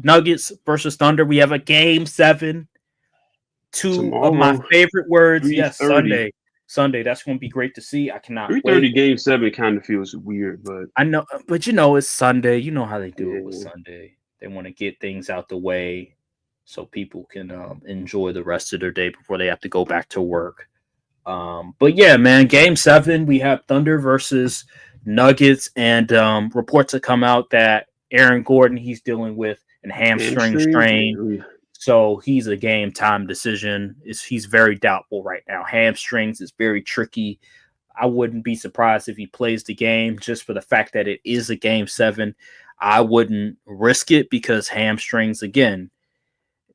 Nuggets versus Thunder. We have a game 7. Two of my Tomorrow, favorite words. Yes, 3:30. Sunday. Sunday. That's going to be great to see. I cannot 3:30 wait. game 7 kind of feels weird, but I know, but it's Sunday. You know how they do it with yeah. Sunday. They want to get things out the way so people can enjoy the rest of their day before they have to go back to work. But yeah, man, game 7, we have Thunder versus Nuggets, and reports have come out that Aaron Gordon, he's dealing with an hamstring Hamstring. strain. So he's a game time decision. He's very doubtful right now. Hamstrings is very tricky. I wouldn't be surprised if he plays the game just for the fact that it is a game 7. I wouldn't risk it because hamstrings, again,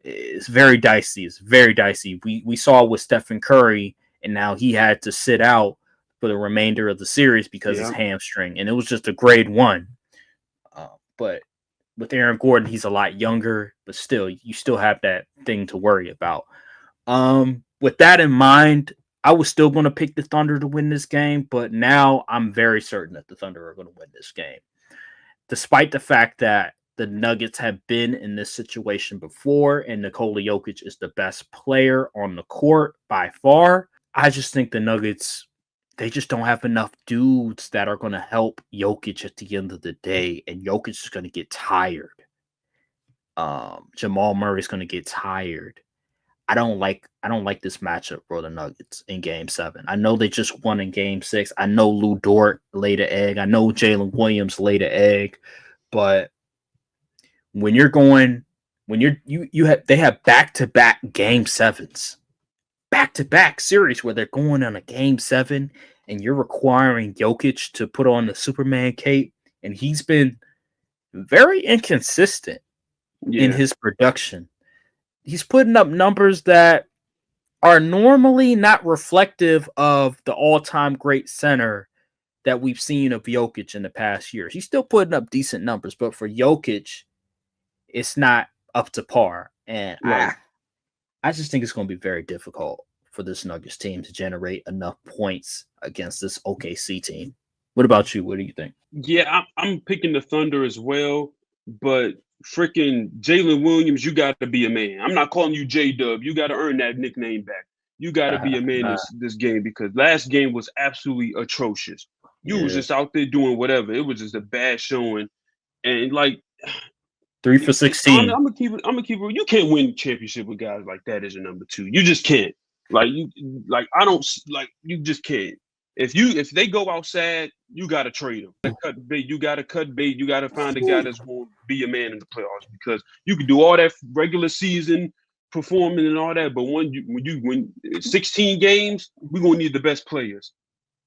it's very dicey. It's very dicey. We saw with Stephen Curry, and now he had to sit out for the remainder of the series because his hamstring, and it was just a grade 1. But with Aaron Gordon, he's a lot younger, but still, you still have that thing to worry about. With that in mind, I was still going to pick the Thunder to win this game, but now I'm very certain that the Thunder are going to win this game. Despite the fact that the Nuggets have been in this situation before, and Nikola Jokic is the best player on the court by far, I just think the Nuggets, they just don't have enough dudes that are going to help Jokic at the end of the day, and Jokic is going to get tired. Jamal Murray is going to get tired. I don't like this matchup for the Nuggets in game 7. I know they just won in game 6. I know Lou Dort laid an egg. I know Jalen Williams laid an egg, but when you're going, they have back-to-back game 7s, back-to-back series where they're going on a game 7, and you're requiring Jokic to put on the Superman cape, and he's been very inconsistent in his production. He's putting up numbers that are normally not reflective of the all-time great center that we've seen of Jokic in the past years. He's still putting up decent numbers, but for Jokic, it's not up to par. And I just think it's going to be very difficult for this Nuggets team to generate enough points against this OKC team. What about you? What do you think? Yeah, I'm picking the Thunder as well, but freaking Jalen Williams, you got to be a man. I'm not calling you J-Dub. You got to earn that nickname back. You got to be a man this game, because last game was absolutely atrocious. You was just out there doing whatever. It was just a bad showing, and like 3 for 16. I'm gonna keep it. You can't win championship with guys like that as your number 2. You just can't. You just can't. If they go outside, you got to trade them. You got to cut bait. You got to find a guy that's going to be a man in the playoffs, because you can do all that regular season performing and all that, but when you win 16 games, we're gonna need the best players.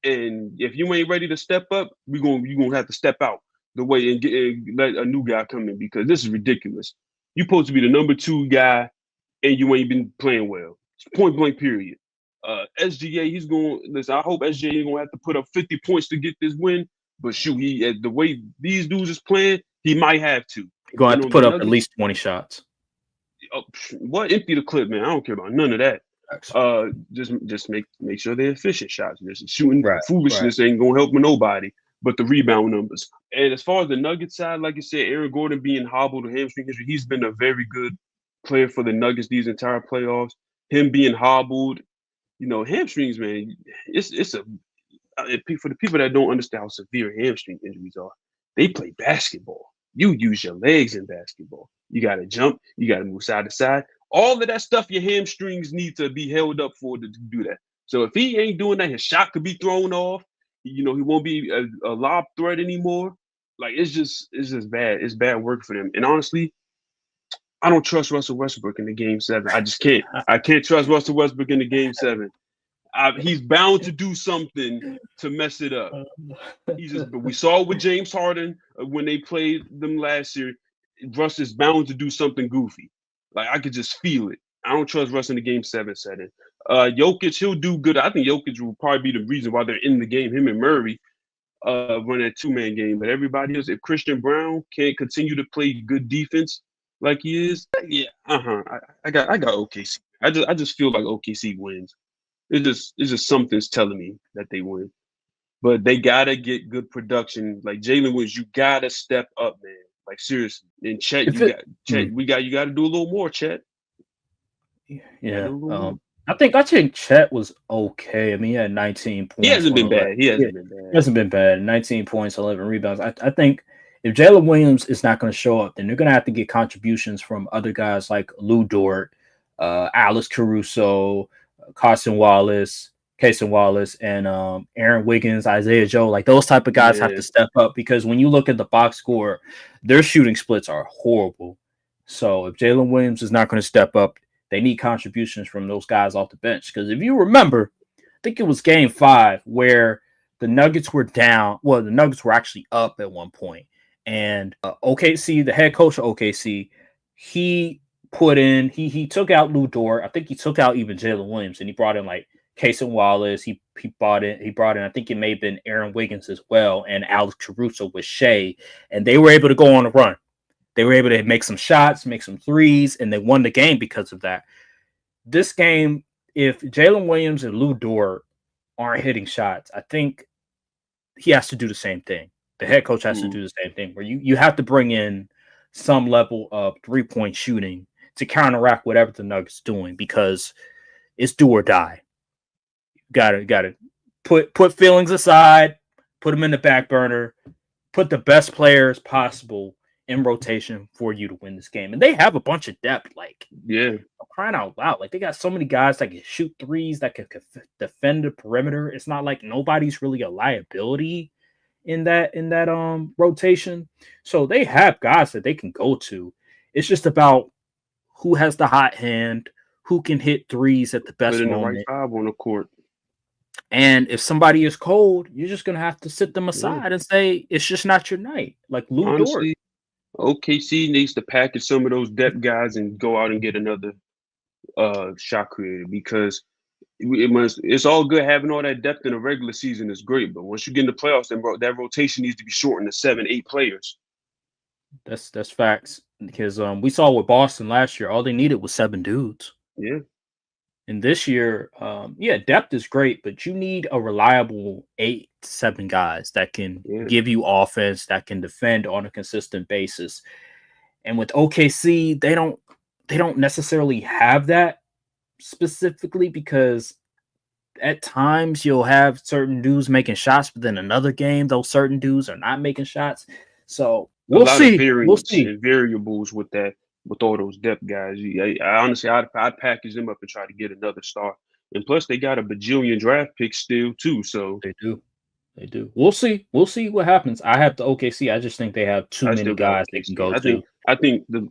And if you ain't ready to step up, you're gonna have to step out the way and let a new guy come in, because this is ridiculous. You're supposed to be the number 2 guy, and you ain't been playing well. It's point blank period. SGA, he's going. Listen, I hope SGA ain't gonna have to put up 50 points to get this win. But shoot, the way these dudes is playing, he might have to. You're gonna have to put up at least 20 shots. What? Empty the clip, man. I don't care about none of that. Just make sure they're efficient shots. Just shooting foolishness ain't gonna help with nobody but the rebound numbers. And as far as the Nuggets side, like you said, Aaron Gordon being hobbled with hamstring injury, he's been a very good player for the Nuggets these entire playoffs. Him being hobbled, hamstrings, man. For the people that don't understand how severe hamstring injuries are, they play basketball. You use your legs in basketball. You got to jump. You got to move side to side. All of that stuff, your hamstrings need to be held up for to do that. So if he ain't doing that, his shot could be thrown off. He won't be a lob threat anymore. Like, it's just bad. It's bad work for them. And honestly, I don't trust Russell Westbrook in the game 7. I just can't. I can't trust Russell Westbrook in the game 7. He's bound to do something to mess it up. But we saw it with James Harden when they played them last year. Russ is bound to do something goofy. Like, I could just feel it. I don't trust Russ in the game 7 setting. Jokic, he'll do good. I think Jokic will probably be the reason why they're in the game. Him and Murray run that 2-man game. But everybody else, if Christian Brown can't continue to play good defense like he is, I got OKC. I just feel like OKC wins. It's just something's telling me that they win. But they gotta get good production. Like Jalen Williams, you gotta step up, man. Like seriously. And Chet, If it, Chet. You got to do a little more, Chet. You got to yeah, do a little more. I think Chet was okay. I mean, he had 19 He points hasn't on been 11. bad. He Yeah, hasn't been bad. hasn't been bad. 19 points, 11 rebounds. I think if Jalen Williams is not going to show up, then they're going to have to get contributions from other guys like Lou Dort, Alex Caruso, Carson Wallace, Cason Wallace, and Aaron Wiggins, Isaiah Joe. Like those type of guys have Yeah. to step up because when you look at the box score, their shooting splits are horrible. So if Jalen Williams is not going to step up, they need contributions from those guys off the bench. Because if you remember, I think it was game 5 where the Nuggets were down. Well, the Nuggets were actually up at one point. And OKC, the head coach of OKC, he took out Lou Dort. I think he took out even Jalen Williams, and he brought in like Cason Wallace. He brought in. I think it may have been Aaron Wiggins as well, and Alex Caruso with Shea, and they were able to go on a run. They were able to make some shots, make some threes, and they won the game because of that. This game, if Jalen Williams and Lou Dort aren't hitting shots, I think he has to do the same thing. The head coach has to do the same thing, where you have to bring in some level of 3-point shooting to counteract whatever the Nuggets doing, because it's do or die. Gotta put feelings aside, put them in the back burner, put the best players possible in rotation for you to win this game. And they have a bunch of depth. Like, Yeah. I'm crying out loud. Like, they got so many guys that can shoot threes, that can defend the perimeter. It's not like nobody's really a liability in that rotation. So they have guys that they can go to. It's just about who has the hot hand, who can hit threes at the best Put in the right moment. 5 on the court. And if somebody is cold, you're just gonna have to sit them aside and say it's just not your night. Like Lou Dort. Honestly, OKC needs to package some of those depth guys and go out and get another shot creator, because it's all good having all that depth in the regular season is great, but once you get in the playoffs, then that rotation needs to be shortened to 7-8 players. That's facts, because we saw with Boston last year, all they needed was 7 dudes. Yeah. And this year, depth is great, but you need a reliable 8 to 7 guys that can give you offense, that can defend on a consistent basis. And with OKC, they don't necessarily have that specifically, because at times you'll have certain dudes making shots, but then another game, those certain dudes are not making shots. So we'll see. We'll see. And variables with that, with all those depth guys. I honestly, I'd package them up and try to get another star. And plus, they got a bajillion draft picks still too. So they do. We'll see. We'll see what happens. I have to OKC. I just think they have too many guys they can go to. I think the